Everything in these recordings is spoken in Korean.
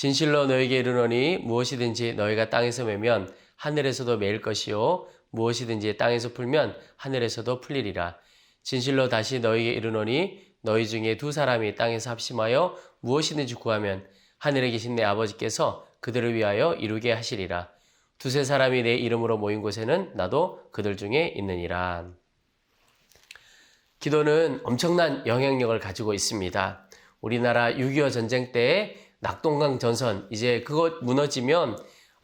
진실로 너에게 이르노니 무엇이든지 너희가 땅에서 매면 하늘에서도 매일 것이요 무엇이든지 땅에서 풀면 하늘에서도 풀리리라. 진실로 다시 너희에게 이르노니 너희 중에 두 사람이 땅에서 합심하여 무엇이든지 구하면 하늘에 계신 내 아버지께서 그들을 위하여 이루게 하시리라. 두세 사람이 내 이름으로 모인 곳에는 나도 그들 중에 있느니라. 기도는 엄청난 영향력을 가지고 있습니다. 우리나라 6.25 전쟁 때 낙동강 전선, 이제 그것 무너지면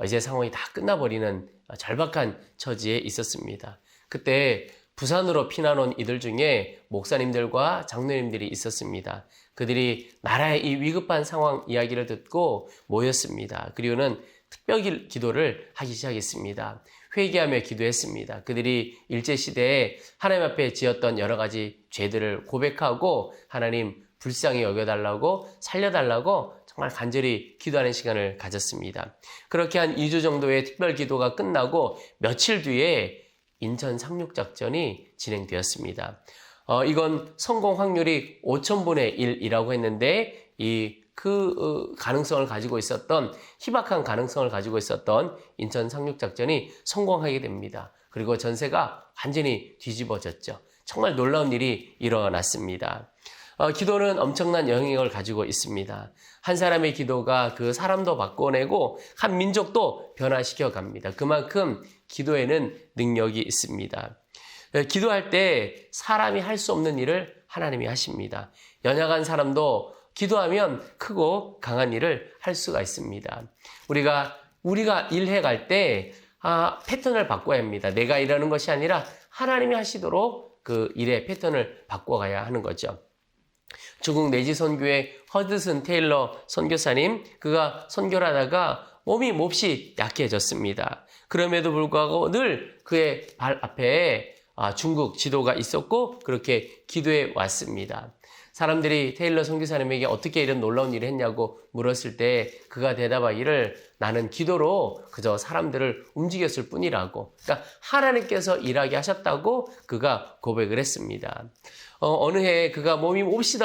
이제 상황이 다 끝나버리는 절박한 처지에 있었습니다. 그때 부산으로 피난 온 이들 중에 목사님들과 장로님들이 있었습니다. 그들이 나라의 이 위급한 상황 이야기를 듣고 모였습니다. 그리고는 특별 기도를 하기 시작했습니다. 회개하며 기도했습니다. 그들이 일제시대에 하나님 앞에 지었던 여러 가지 죄들을 고백하고 하나님 불쌍히 여겨달라고 살려달라고 정말 간절히 기도하는 시간을 가졌습니다. 그렇게 한 2주 정도의 특별 기도가 끝나고 며칠 뒤에 인천 상륙작전이 진행되었습니다. 이건 성공 확률이 5,000분의 1이라고 했는데 가능성을 가지고 있었던 희박한 가능성을 가지고 있었던 인천 상륙작전이 성공하게 됩니다. 그리고 전세가 완전히 뒤집어졌죠. 정말 놀라운 일이 일어났습니다. 기도는 엄청난 영향력을 가지고 있습니다. 한 사람의 기도가 그 사람도 바꿔내고 한 민족도 변화시켜 갑니다. 그만큼 기도에는 능력이 있습니다. 기도할 때 사람이 할 수 없는 일을 하나님이 하십니다. 연약한 사람도 기도하면 크고 강한 일을 할 수가 있습니다. 우리가 일해 갈 때 패턴을 바꿔야 합니다. 내가 일하는 것이 아니라 하나님이 하시도록 그 일의 패턴을 바꿔가야 하는 거죠. 중국 내지 선교의 허드슨 테일러 선교사님, 그가 선교를 하다가 몸이 몹시 약해졌습니다. 그럼에도 불구하고 늘 그의 발 앞에 중국 지도가 있었고 그렇게 기도해 왔습니다. 사람들이 테일러 선교사님에게 어떻게 이런 놀라운 일을 했냐고 물었을 때 그가 대답하기를 나는 기도로 그저 사람들을 움직였을 뿐이라고, 그러니까 하나님께서 일하게 하셨다고 그가 고백을 했습니다. 어느 해에 그가 몸이 몹시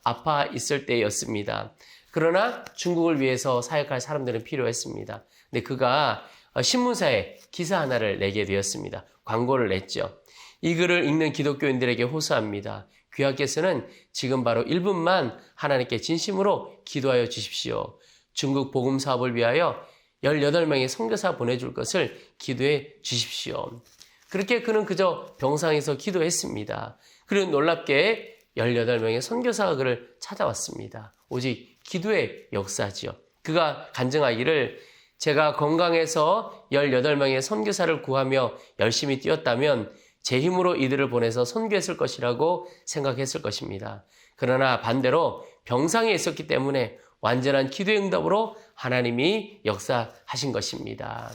아파 있을 때였습니다. 그러나 중국을 위해서 사역할 사람들은 필요했습니다. 근데 그가 신문사에 기사 하나를 내게 되었습니다. 광고를 냈죠. 이 글을 읽는 기독교인들에게 호소합니다. 귀하께서는 지금 바로 1분만 하나님께 진심으로 기도하여 주십시오. 중국 복음 사업을 위하여 18명의 선교사 보내줄 것을 기도해 주십시오. 그렇게 그는 그저 병상에서 기도했습니다. 그리고 놀랍게 18명의 선교사가 그를 찾아왔습니다. 오직 기도의 역사지요. 그가 간증하기를 제가 건강해서 18명의 선교사를 구하며 열심히 뛰었다면 제 힘으로 이들을 보내서 선교했을 것이라고 생각했을 것입니다. 그러나 반대로 병상에 있었기 때문에 완전한 기도의 응답으로 하나님이 역사하신 것입니다.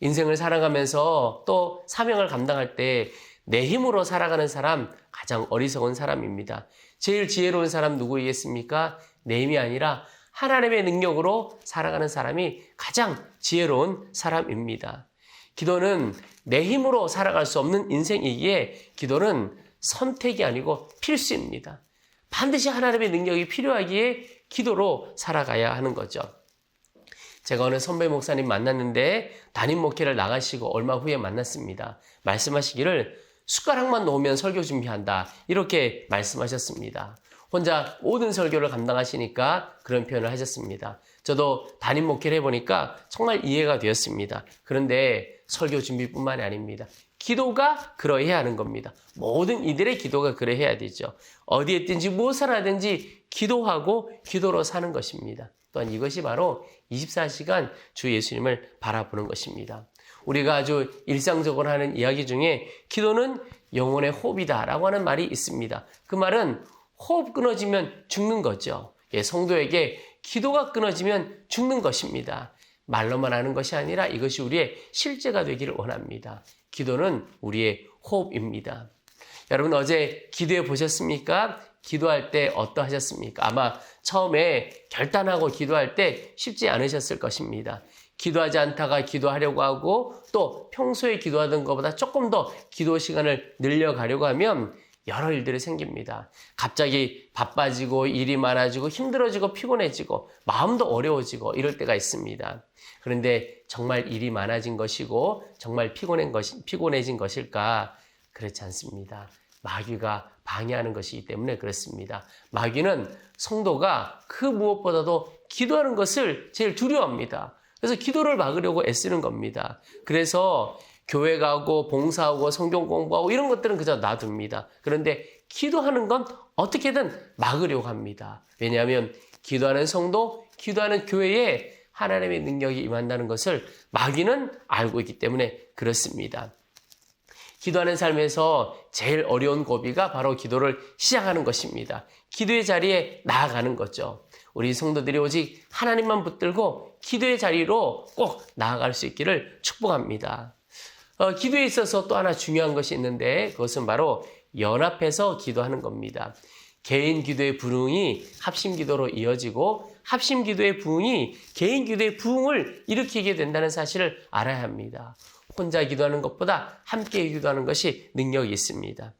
인생을 살아가면서 또 사명을 감당할 때 내 힘으로 살아가는 사람 가장 어리석은 사람입니다. 제일 지혜로운 사람 누구이겠습니까? 내 힘이 아니라 하나님의 능력으로 살아가는 사람이 가장 지혜로운 사람입니다. 기도는 내 힘으로 살아갈 수 없는 인생이기에 기도는 선택이 아니고 필수입니다. 반드시 하나님의 능력이 필요하기에 기도로 살아가야 하는 거죠. 제가 어느 선배 목사님 만났는데 담임 목회를 나가시고 얼마 후에 만났습니다. 말씀하시기를 숟가락만 놓으면 설교 준비한다, 이렇게 말씀하셨습니다. 혼자 모든 설교를 감당하시니까 그런 표현을 하셨습니다. 저도 담임 목회를 해보니까 정말 이해가 되었습니다. 그런데 설교 준비뿐만이 아닙니다. 기도가 그러해야 하는 겁니다. 모든 이들의 기도가 그러해야 되죠. 어디에 있든지 무엇을 하든지 기도하고 기도로 사는 것입니다. 또한 이것이 바로 24시간 주 예수님을 바라보는 것입니다. 우리가 아주 일상적으로 하는 이야기 중에 기도는 영혼의 호흡이다 라고 하는 말이 있습니다. 그 말은 호흡 끊어지면 죽는 거죠. 성도에게 기도가 끊어지면 죽는 것입니다. 말로만 하는 것이 아니라 이것이 우리의 실제가 되기를 원합니다. 기도는 우리의 호흡입니다. 여러분 어제 기도해 보셨습니까? 기도할 때 어떠하셨습니까? 아마 처음에 결단하고 기도할 때 쉽지 않으셨을 것입니다. 기도하지 않다가 기도하려고 하고 또 평소에 기도하던 것보다 조금 더 기도 시간을 늘려가려고 하면 여러 일들이 생깁니다. 갑자기 바빠지고 일이 많아지고 힘들어지고 피곤해지고 마음도 어려워지고 이럴 때가 있습니다. 그런데 정말 일이 많아진 것이고 정말 피곤해진 것일까? 그렇지 않습니다. 마귀가 방해하는 것이기 때문에 그렇습니다. 마귀는 성도가 그 무엇보다도 기도하는 것을 제일 두려워합니다. 그래서 기도를 막으려고 애쓰는 겁니다. 그래서 교회 가고 봉사하고 성경 공부하고 이런 것들은 그저 놔둡니다. 그런데 기도하는 건 어떻게든 막으려고 합니다. 왜냐하면 기도하는 성도, 기도하는 교회에 하나님의 능력이 임한다는 것을 마귀는 알고 있기 때문에 그렇습니다. 기도하는 삶에서 제일 어려운 고비가 바로 기도를 시작하는 것입니다. 기도의 자리에 나아가는 거죠. 우리 성도들이 오직 하나님만 붙들고 기도의 자리로 꼭 나아갈 수 있기를 축복합니다. 기도에 있어서 또 하나 중요한 것이 있는데 그것은 바로 연합해서 기도하는 겁니다. 개인 기도의 부흥이 합심 기도로 이어지고 합심 기도의 부흥이 개인 기도의 부흥을 일으키게 된다는 사실을 알아야 합니다. 혼자 기도하는 것보다 함께 기도하는 것이 능력이 있습니다.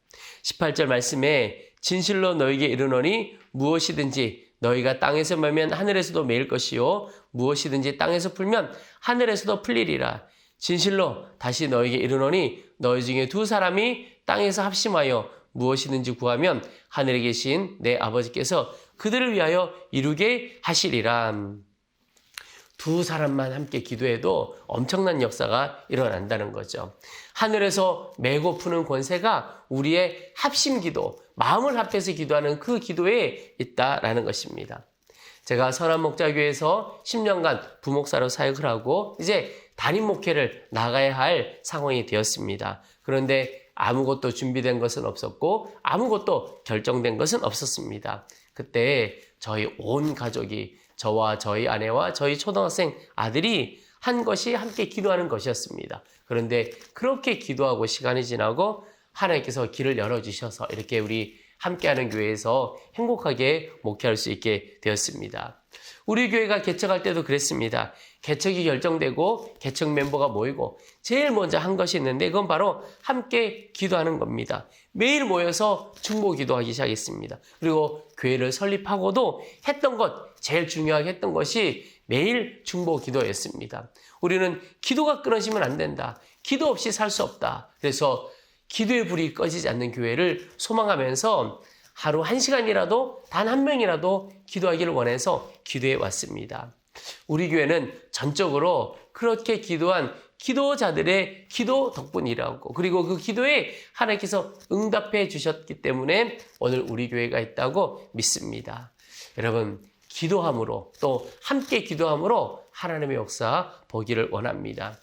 18절 말씀에 진실로 너에게 이르노니 무엇이든지 너희가 땅에서 매면 하늘에서도 매일 것이요 무엇이든지 땅에서 풀면 하늘에서도 풀리리라. 진실로 다시 너에게 이르노니 너희 중에 두 사람이 땅에서 합심하여 무엇이든지 구하면 하늘에 계신 내 아버지께서 그들을 위하여 이루게 하시리라. 두 사람만 함께 기도해도 엄청난 역사가 일어난다는 거죠. 하늘에서 메고 푸는 권세가 우리의 합심 기도, 마음을 합해서 기도하는 그 기도에 있다라는 것입니다. 제가 선한목자교회에서 10년간 부목사로 사역을 하고 이제 담임 목회를 나가야 할 상황이 되었습니다. 그런데 아무것도 준비된 것은 없었고 아무것도 결정된 것은 없었습니다. 그때 저희 온 가족이 저와 저희 아내와 저희 초등학생 아들이 한 것이 함께 기도하는 것이었습니다. 그런데 그렇게 기도하고 시간이 지나고 하나님께서 길을 열어주셔서 이렇게 우리 함께하는 교회에서 행복하게 목회할 수 있게 되었습니다. 우리 교회가 개척할 때도 그랬습니다. 개척이 결정되고 개척 멤버가 모이고 제일 먼저 한 것이 있는데 그건 바로 함께 기도하는 겁니다. 매일 모여서 중보 기도하기 시작했습니다. 그리고 교회를 설립하고도 했던 것, 제일 중요하게 했던 것이 매일 중보 기도였습니다. 우리는 기도가 끊어지면 안 된다. 기도 없이 살 수 없다. 그래서 기도의 불이 꺼지지 않는 교회를 소망하면서 하루 1시간이라도 단 한 명이라도 기도하기를 원해서 기도해 왔습니다. 우리 교회는 전적으로 그렇게 기도한 기도자들의 기도 덕분이라고 그리고 그 기도에 하나님께서 응답해 주셨기 때문에 오늘 우리 교회가 있다고 믿습니다. 여러분 기도함으로 또 함께 기도함으로 하나님의 역사 보기를 원합니다.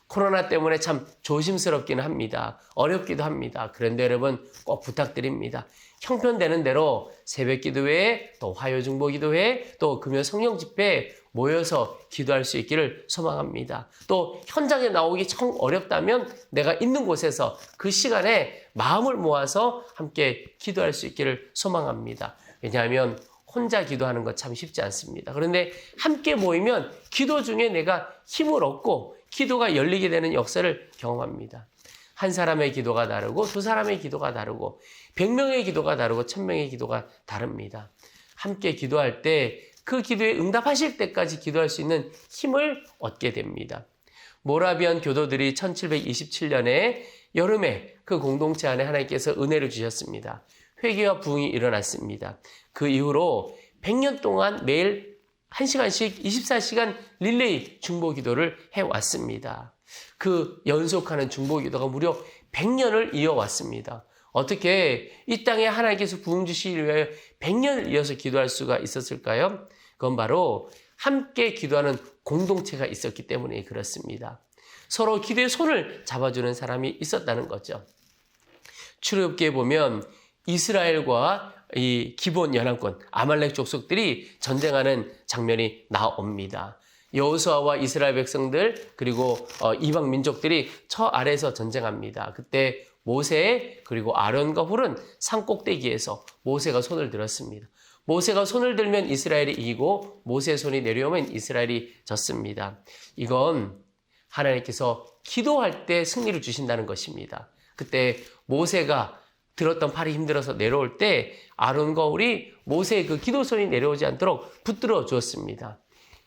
코로나 때문에 참 조심스럽기는 합니다. 어렵기도 합니다. 그런데 여러분 꼭 부탁드립니다. 형편되는 대로 새벽 기도회, 또 화요 중보 기도회, 또 금요 성령 집회에 모여서 기도할 수 있기를 소망합니다. 또 현장에 나오기 참 어렵다면 내가 있는 곳에서 그 시간에 마음을 모아서 함께 기도할 수 있기를 소망합니다. 왜냐하면 혼자 기도하는 것 참 쉽지 않습니다. 그런데 함께 모이면 기도 중에 내가 힘을 얻고 기도가 열리게 되는 역사를 경험합니다. 한 사람의 기도가 다르고 두 사람의 기도가 다르고 100명의 기도가 다르고 1000명의 기도가 다릅니다. 함께 기도할 때 그 기도에 응답하실 때까지 기도할 수 있는 힘을 얻게 됩니다. 모라비안 교도들이 1727년에 여름에 그 공동체 안에 하나님께서 은혜를 주셨습니다. 회개와 부흥이 일어났습니다. 그 이후로 100년 동안 매일 1시간씩 24시간 릴레이 중보 기도를 해왔습니다. 그 연속하는 중보 기도가 무려 100년을 이어왔습니다. 어떻게 이 땅에 하나님께서 부흥 주시기 위하여 100년을 이어서 기도할 수가 있었을까요? 그건 바로 함께 기도하는 공동체가 있었기 때문에 그렇습니다. 서로 기도의 손을 잡아주는 사람이 있었다는 거죠. 출애굽기에 보면 이스라엘과 이 기본 연합군 아말렉 족속들이 전쟁하는 장면이 나옵니다. 여호수아와 이스라엘 백성들 그리고 이방 민족들이 저 아래에서 전쟁합니다. 그때 모세 그리고 아론과 훌은 산 꼭대기에서 모세가 손을 들었습니다. 모세가 손을 들면 이스라엘이 이기고 모세의 손이 내려오면 이스라엘이 졌습니다. 이건 하나님께서 기도할 때 승리를 주신다는 것입니다. 그때 모세가 들었던 팔이 힘들어서 내려올 때 아론과 홀이 모세의 그 기도손이 내려오지 않도록 붙들어 주었습니다.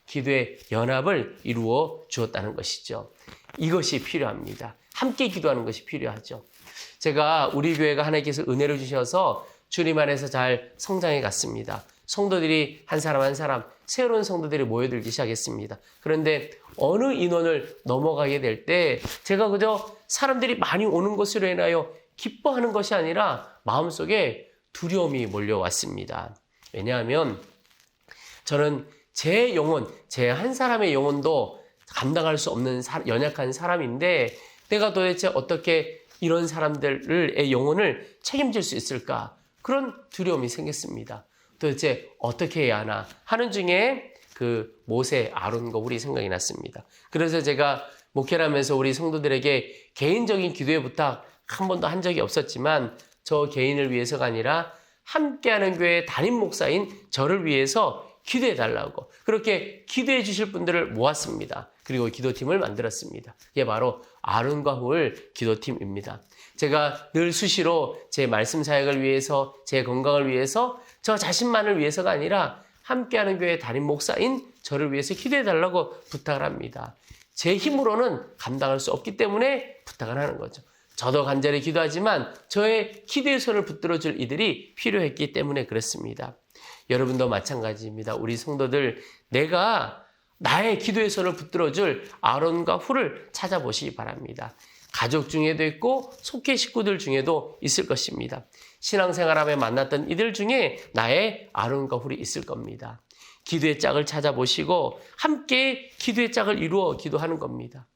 기도의 연합을 이루어 주었다는 것이죠. 이것이 필요합니다. 함께 기도하는 것이 필요하죠. 제가 우리 교회가 하나님께서 은혜를 주셔서 주님 안에서 잘 성장해 갔습니다. 성도들이 한 사람 한 사람 새로운 성도들이 모여들기 시작했습니다. 그런데 어느 인원을 넘어가게 될 때 제가 그저 사람들이 많이 오는 것으로 인하여 기뻐하는 것이 아니라 마음속에 두려움이 몰려왔습니다. 왜냐하면 저는 제 영혼, 제 한 사람의 영혼도 감당할 수 없는 연약한 사람인데 내가 도대체 어떻게 이런 사람들의 영혼을 책임질 수 있을까? 그런 두려움이 생겼습니다. 도대체 어떻게 해야 하나 하는 중에 그 모세, 아론과 홀이 생각이 났습니다. 그래서 제가 목회를 하면서 우리 성도들에게 개인적인 기도의 부탁 한 번도 한 적이 없었지만 저 개인을 위해서가 아니라 함께하는 교회 담임 목사인 저를 위해서 기도해 달라고 그렇게 기도해 주실 분들을 모았습니다. 그리고 기도팀을 만들었습니다. 이게 바로 아론과 홀 기도팀입니다. 제가 늘 수시로 제 말씀 사역을 위해서, 제 건강을 위해서, 저 자신만을 위해서가 아니라 함께하는 교회 담임 목사인 저를 위해서 기도해 달라고 부탁을 합니다. 제 힘으로는 감당할 수 없기 때문에 부탁을 하는 거죠. 저도 간절히 기도하지만 저의 기도의 손을 붙들어줄 이들이 필요했기 때문에 그렇습니다. 여러분도 마찬가지입니다. 우리 성도들, 내가 나의 기도의 손을 붙들어줄 아론과 홀을 찾아보시기 바랍니다. 가족 중에도 있고 속회 식구들 중에도 있을 것입니다. 신앙생활하며 만났던 이들 중에 나의 아론과 홀이 있을 겁니다. 기도의 짝을 찾아보시고 함께 기도의 짝을 이루어 기도하는 겁니다.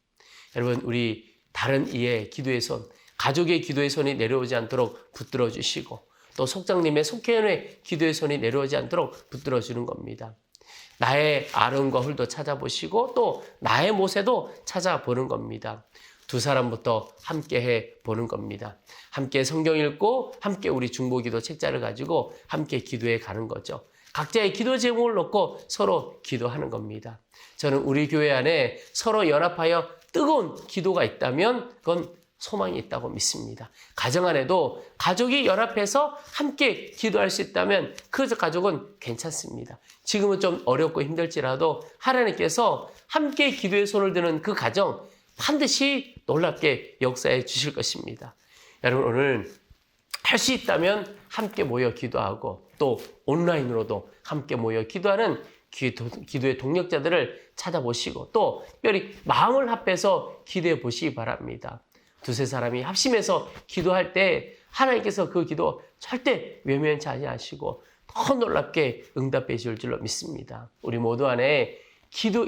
여러분, 우리 다른 이의 기도의 손, 가족의 기도의 손이 내려오지 않도록 붙들어 주시고 또 속장님의 속회원의 기도의 손이 내려오지 않도록 붙들어 주는 겁니다. 나의 아론과 홀도 찾아보시고 또 나의 모세도 찾아보는 겁니다. 두 사람부터 함께 해 보는 겁니다. 함께 성경 읽고 함께 우리 중보기도 책자를 가지고 함께 기도해 가는 거죠. 각자의 기도 제목을 놓고 서로 기도하는 겁니다. 저는 우리 교회 안에 서로 연합하여 뜨거운 기도가 있다면 그건 소망이 있다고 믿습니다. 가정 안에도 가족이 연합해서 함께 기도할 수 있다면 그 가족은 괜찮습니다. 지금은 좀 어렵고 힘들지라도 하나님께서 함께 기도의 손을 드는 그 가정 반드시 놀랍게 역사해 주실 것입니다. 여러분, 오늘 할 수 있다면 함께 모여 기도하고 또 온라인으로도 함께 모여 기도하는 기도의 동력자들을 찾아보시고 또 특별히 마음을 합해서 기도해 보시기 바랍니다. 두세 사람이 합심해서 기도할 때 하나님께서 그 기도 절대 외면치 아니하시고 더 놀랍게 응답해 주실 줄로 믿습니다. 우리 모두 안에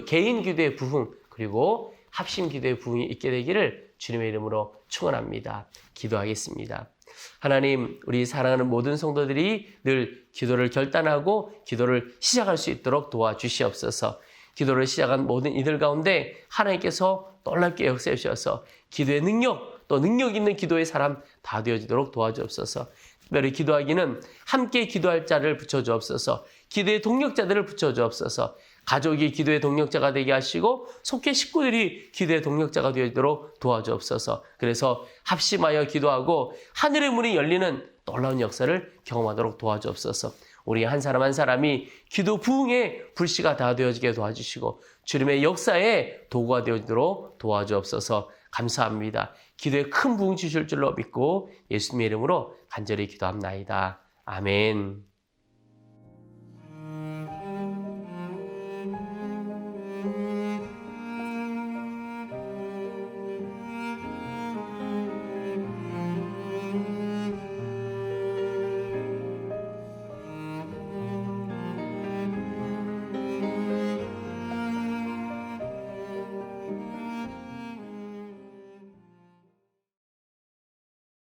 개인 기도의 부흥 그리고 합심 기도의 부흥이 있게 되기를 주님의 이름으로 축원합니다. 기도하겠습니다. 하나님, 우리 사랑하는 모든 성도들이 늘 기도를 결단하고 기도를 시작할 수 있도록 도와주시옵소서. 기도를 시작한 모든 이들 가운데 하나님께서 놀랍게 역사해 주셔서 기도의 능력, 또 능력 있는 기도의 사람 다 되어지도록 도와주옵소서. 특별히 기도하기는 함께 기도할 자를 붙여주옵소서. 기도의 동력자들을 붙여주옵소서. 가족이 기도의 동력자가 되게 하시고 속해 식구들이 기도의 동력자가 되도록 도와주옵소서. 그래서 합심하여 기도하고 하늘의 문이 열리는 놀라운 역사를 경험하도록 도와주옵소서. 우리 한 사람 한 사람이 기도 부흥의 불씨가 다 되어지게 도와주시고 주님의 역사에 도구가 되어지도록 도와주옵소서. 감사합니다. 기도에 큰 부흥 주실 줄로 믿고 예수님의 이름으로 간절히 기도합나이다. 아멘.